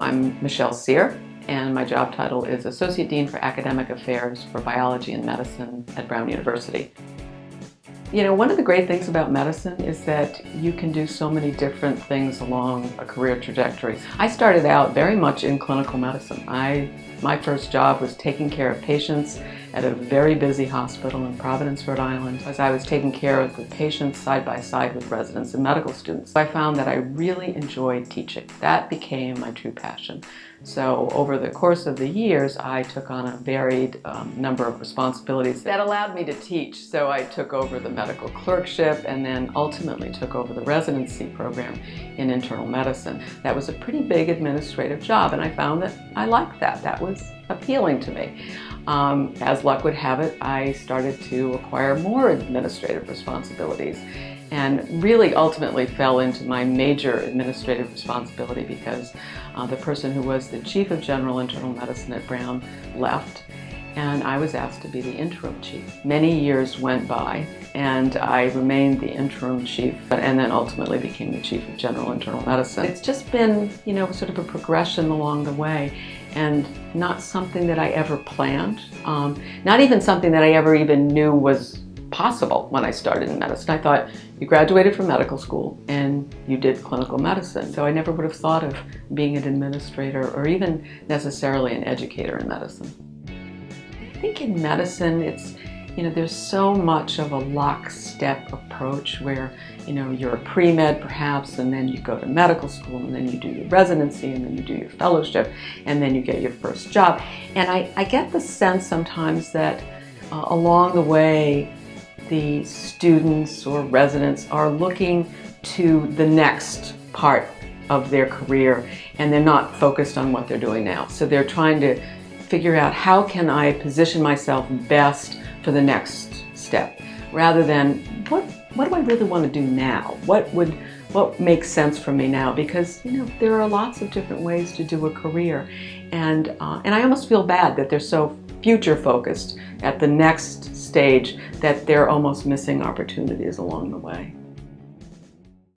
I'm Michele Cyr, and my job title is Associate Dean for Academic Affairs for Biology and Medicine at Brown University. You know, one of the great things about medicine is that you can do so many different things along a career trajectory. I started out very much in clinical medicine. My first job was taking care of patients at a very busy hospital in Providence, Rhode Island, as I was taking care of the patients side by side with residents and medical students. I found that I really enjoyed teaching. That became my true passion. So over the course of the years, I took on a varied number of responsibilities that allowed me to teach. So I took over the medical clerkship and then ultimately took over the residency program in internal medicine. That was a pretty big administrative job, and I found that I liked that. That was appealing to me. As luck would have it, I started to acquire more administrative responsibilities and really ultimately fell into my major administrative responsibility because the person who was the chief of general internal medicine at Brown left, and I was asked to be the interim chief. Many years went by and I remained the interim chief and then ultimately became the chief of general internal medicine. It's just been, you know, sort of a progression along the way and not something that I ever planned, not even something that I ever even knew was possible when I started in medicine. I thought you graduated from medical school and you did clinical medicine. So I never would have thought of being an administrator or even necessarily an educator in medicine. I think in medicine, there's so much of a lockstep approach where, you're a pre-med perhaps, and then you go to medical school, and then you do your residency, and then you do your fellowship, and then you get your first job. And I get the sense sometimes that along the way, the students or residents are looking to the next part of their career, and they're not focused on what they're doing now. So they're trying to figure out, how can I position myself best for the next step, rather than what do I really want to do now? What makes sense for me now? Because there are lots of different ways to do a career, and I almost feel bad that they're so future focused at the next stage that they're almost missing opportunities along the way.